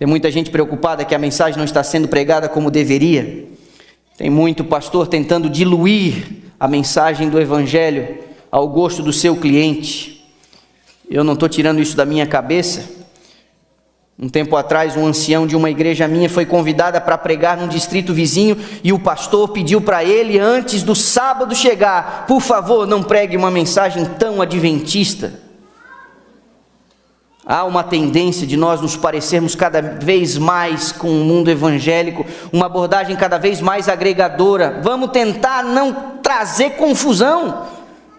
Tem muita gente preocupada que a mensagem não está sendo pregada como deveria. Tem muito pastor tentando diluir a mensagem do Evangelho ao gosto do seu cliente. Eu não estou tirando isso da minha cabeça. Um tempo atrás, um ancião de uma igreja minha foi convidado para pregar num distrito vizinho e o pastor pediu para ele, antes do sábado chegar, por favor, não pregue uma mensagem tão adventista. Há uma tendência de nós nos parecermos cada vez mais com o mundo evangélico, uma abordagem cada vez mais agregadora. Vamos tentar não trazer confusão,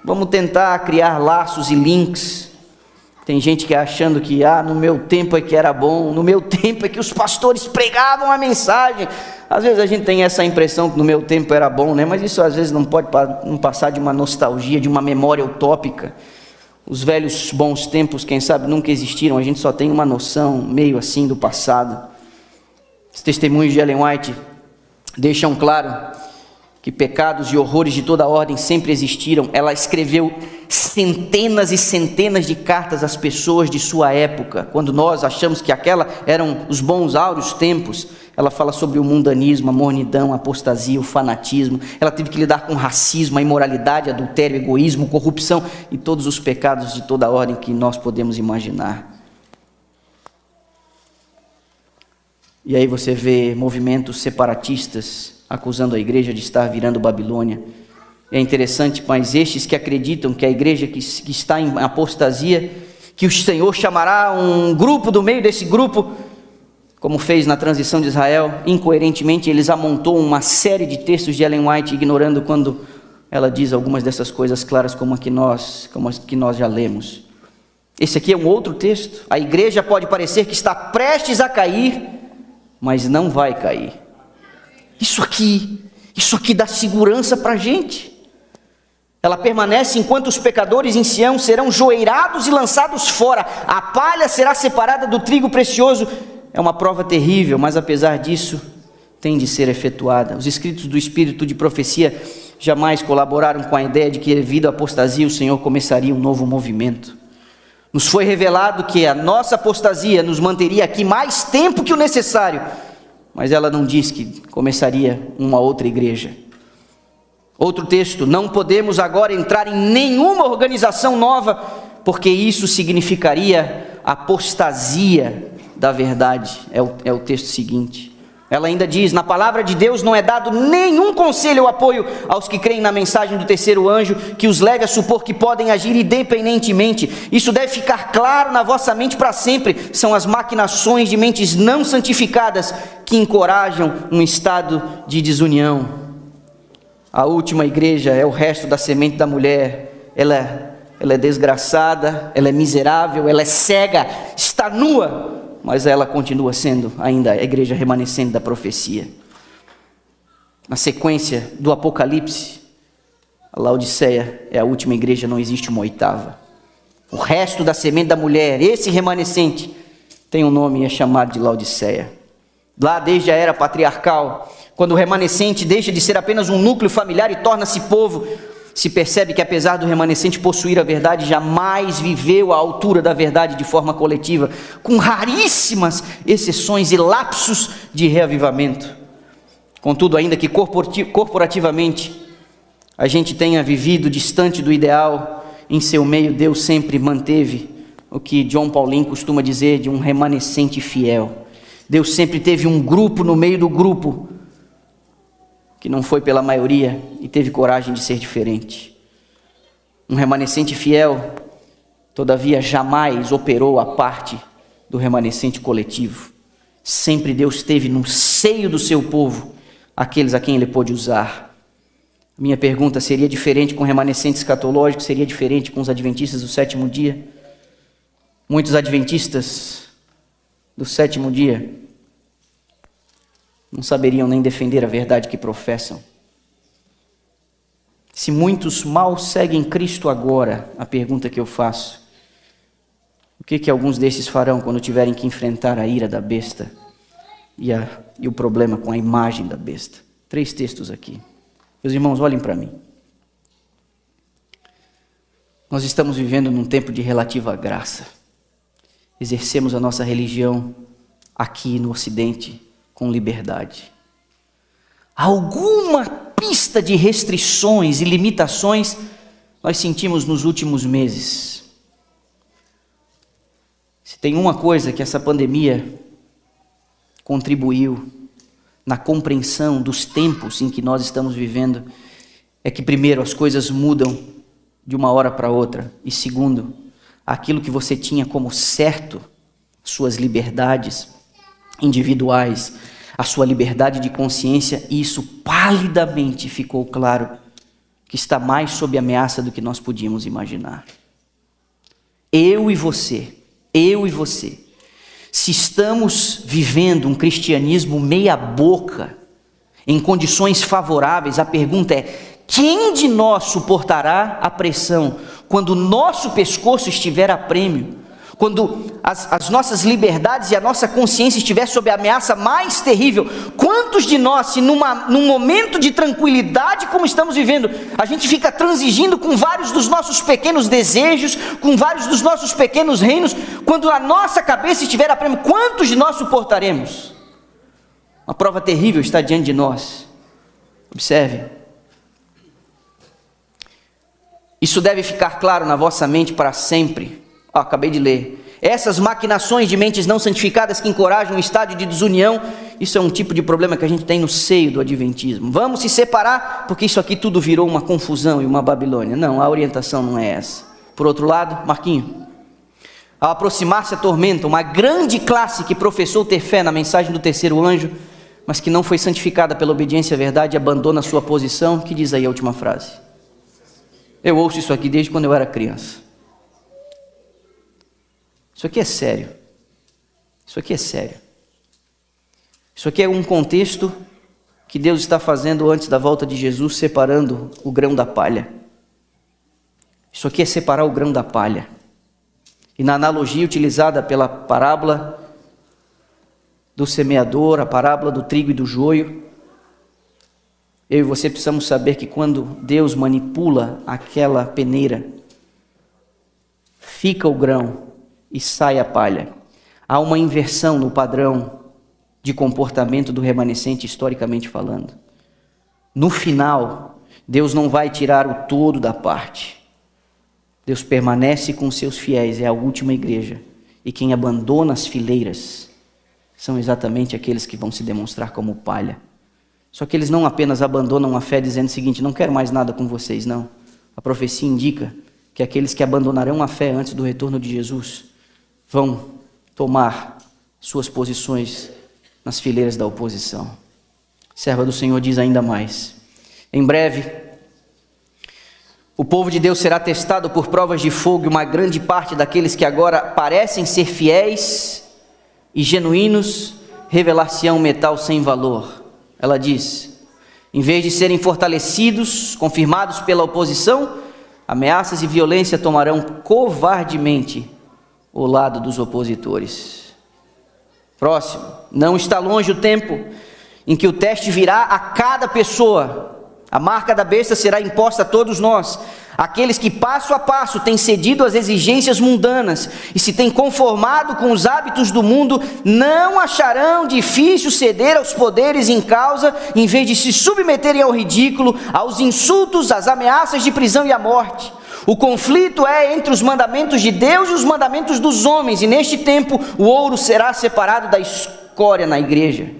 vamos tentar criar laços e links. Tem gente que achando que, no meu tempo é que era bom, no meu tempo é que os pastores pregavam a mensagem. Às vezes a gente tem essa impressão que no meu tempo era bom, né? Mas isso às vezes não pode não passar de uma nostalgia, de uma memória utópica. Os velhos bons tempos, quem sabe, nunca existiram, a gente só tem uma noção meio assim do passado. Os testemunhos de Ellen White deixam claro que pecados e horrores de toda ordem sempre existiram. Ela escreveu centenas e centenas de cartas às pessoas de sua época. Quando nós achamos que aquela eram os bons áureos tempos, ela fala sobre o mundanismo, a mornidão, a apostasia, o fanatismo. Ela teve que lidar com racismo, a imoralidade, adultério, egoísmo, corrupção e todos os pecados de toda ordem que nós podemos imaginar. E aí você vê movimentos separatistas acusando a igreja de estar virando Babilônia. É interessante, mas estes que acreditam que a igreja que está em apostasia, que o Senhor chamará um grupo do meio desse grupo, como fez na transição de Israel, incoerentemente eles amontou uma série de textos de Ellen White, ignorando quando ela diz algumas dessas coisas claras como as que nós já lemos. Esse aqui é um outro texto. A igreja pode parecer que está prestes a cair, mas não vai cair. Isso aqui dá segurança para a gente. Ela permanece enquanto os pecadores em Sião serão joeirados e lançados fora. A palha será separada do trigo precioso. É uma prova terrível, mas apesar disso, tem de ser efetuada. Os escritos do Espírito de profecia jamais colaboraram com a ideia de que, devido à apostasia, o Senhor começaria um novo movimento. Nos foi revelado que a nossa apostasia nos manteria aqui mais tempo que o necessário, mas ela não diz que começaria uma outra igreja. Outro texto: não podemos agora entrar em nenhuma organização nova, porque isso significaria apostasia da verdade. É o texto seguinte. Ela ainda diz: na palavra de Deus não é dado nenhum conselho ou apoio aos que creem na mensagem do terceiro anjo, que os leve a supor que podem agir independentemente. Isso deve ficar claro na vossa mente para sempre. São as maquinações de mentes não santificadas que encorajam um estado de desunião. A última igreja é o resto da semente da mulher. Ela é desgraçada, ela é miserável, ela é cega, está nua, mas ela continua sendo ainda a igreja remanescente da profecia. Na sequência do Apocalipse, a Laodiceia é a última igreja, não existe uma oitava. O resto da semente da mulher, esse remanescente, tem um nome e é chamado de Laodiceia. Lá desde a era patriarcal, quando o remanescente deixa de ser apenas um núcleo familiar e torna-se povo, se percebe que, apesar do remanescente possuir a verdade, jamais viveu à altura da verdade de forma coletiva, com raríssimas exceções e lapsos de reavivamento. Contudo, ainda que corporativamente a gente tenha vivido distante do ideal, em seu meio Deus sempre manteve o que John Pauline costuma dizer de um remanescente fiel. Deus sempre teve um grupo no meio do grupo, que não foi pela maioria e teve coragem de ser diferente. Um remanescente fiel, todavia, jamais operou a parte do remanescente coletivo. Sempre Deus teve no seio do seu povo aqueles a quem Ele pôde usar. Minha pergunta: seria diferente com o remanescente escatológico? Seria diferente com os adventistas do sétimo dia? Muitos adventistas do sétimo dia não saberiam nem defender a verdade que professam. Se muitos mal seguem Cristo agora, a pergunta que eu faço: o que alguns desses farão quando tiverem que enfrentar a ira da besta e o problema com a imagem da besta? 3 textos aqui. Meus irmãos, olhem para mim. Nós estamos vivendo num tempo de relativa graça. Exercemos a nossa religião aqui no Ocidente com liberdade. Alguma pista de restrições e limitações nós sentimos nos últimos meses. Se tem uma coisa que essa pandemia contribuiu na compreensão dos tempos em que nós estamos vivendo, é que primeiro as coisas mudam de uma hora para outra, e segundo, aquilo que você tinha como certo, suas liberdades individuais, a sua liberdade de consciência, isso palidamente ficou claro que está mais sob ameaça do que nós podíamos imaginar. Eu e você, se estamos vivendo um cristianismo meia boca, em condições favoráveis, a pergunta é: quem de nós suportará a pressão quando o nosso pescoço estiver a prêmio? Quando as nossas liberdades e a nossa consciência estiver sob a ameaça mais terrível? Quantos de nós, se num momento de tranquilidade como estamos vivendo, a gente fica transigindo com vários dos nossos pequenos desejos, com vários dos nossos pequenos reinos, quando a nossa cabeça estiver a prêmio, quantos de nós suportaremos? Uma prova terrível está diante de nós. Observe. Isso deve ficar claro na vossa mente para sempre. Acabei de ler. Essas maquinações de mentes não santificadas que encorajam o estádio de desunião, isso é um tipo de problema que a gente tem no seio do adventismo. Vamos se separar porque isso aqui tudo virou uma confusão e uma Babilônia. Não, a orientação não é essa. Por outro lado, Marquinho, ao aproximar-se a tormenta, uma grande classe que professou ter fé na mensagem do terceiro anjo, mas que não foi santificada pela obediência à verdade, abandona sua posição. Que diz aí a última frase? Eu ouço isso aqui desde quando eu era criança. Isso aqui é sério. Isso aqui é sério. Isso aqui é um contexto que Deus está fazendo antes da volta de Jesus, separando o grão da palha. Isso aqui é separar o grão da palha. E na analogia utilizada pela parábola do semeador, a parábola do trigo e do joio, eu e você precisamos saber que quando Deus manipula aquela peneira, fica o grão e sai a palha. Há uma inversão no padrão de comportamento do remanescente, historicamente falando. No final, Deus não vai tirar o todo da parte. Deus permanece com seus fiéis, é a última igreja. E quem abandona as fileiras são exatamente aqueles que vão se demonstrar como palha. Só que eles não apenas abandonam a fé dizendo o seguinte: não quero mais nada com vocês, não. A profecia indica que aqueles que abandonarão a fé antes do retorno de Jesus vão tomar suas posições nas fileiras da oposição. A serva do Senhor diz ainda mais: em breve, o povo de Deus será testado por provas de fogo, e uma grande parte daqueles que agora parecem ser fiéis e genuínos revelar-se-ão metal sem valor. Ela diz: em vez de serem fortalecidos, confirmados pela oposição, ameaças e violência tomarão covardemente o lado dos opositores. Próximo, não está longe o tempo em que o teste virá a cada pessoa. A marca da besta será imposta a todos nós. Aqueles que passo a passo têm cedido às exigências mundanas e se têm conformado com os hábitos do mundo, não acharão difícil ceder aos poderes em causa, em vez de se submeterem ao ridículo, aos insultos, às ameaças de prisão e à morte. O conflito é entre os mandamentos de Deus e os mandamentos dos homens, e neste tempo o ouro será separado da escória na igreja.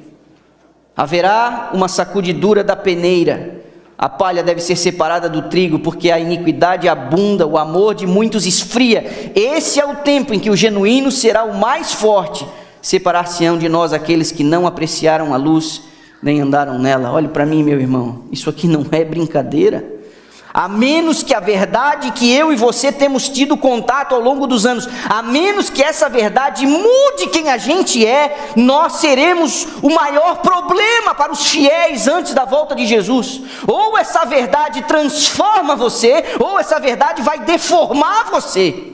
Haverá uma sacudidura da peneira. A palha deve ser separada do trigo, porque a iniquidade abunda, o amor de muitos esfria. Esse é o tempo em que o genuíno será o mais forte. Separar-se-ão de nós aqueles que não apreciaram a luz, nem andaram nela. Olhe para mim, meu irmão, isso aqui não é brincadeira. A menos que a verdade que eu e você temos tido contato ao longo dos anos, a menos que essa verdade mude quem a gente é, nós seremos o maior problema para os fiéis antes da volta de Jesus. Ou essa verdade transforma você, ou essa verdade vai deformar você.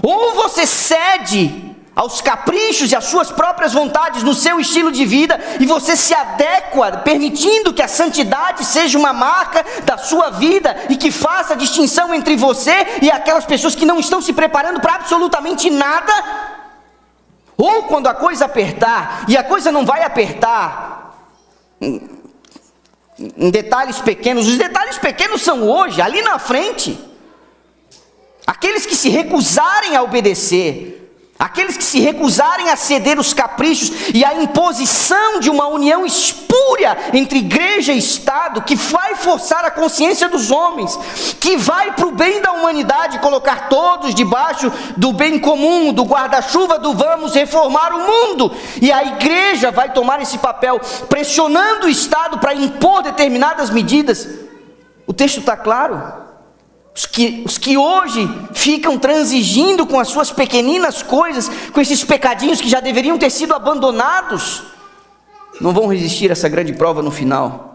Ou você cede aos caprichos e às suas próprias vontades no seu estilo de vida, e você se adequa, permitindo que a santidade seja uma marca da sua vida, e que faça a distinção entre você e aquelas pessoas que não estão se preparando para absolutamente nada. Ou quando a coisa apertar, e a coisa não vai apertar em detalhes pequenos, os detalhes pequenos são hoje, ali na frente. Aqueles que se recusarem a obedecer, aqueles que se recusarem a ceder os caprichos e a imposição de uma união espúria entre igreja e Estado, que vai forçar a consciência dos homens, que vai para o bem da humanidade colocar todos debaixo do bem comum, do guarda-chuva do vamos reformar o mundo, e a igreja vai tomar esse papel, pressionando o Estado para impor determinadas medidas. O texto está claro. Os que hoje ficam transigindo com as suas pequeninas coisas, com esses pecadinhos que já deveriam ter sido abandonados, não vão resistir a essa grande prova no final.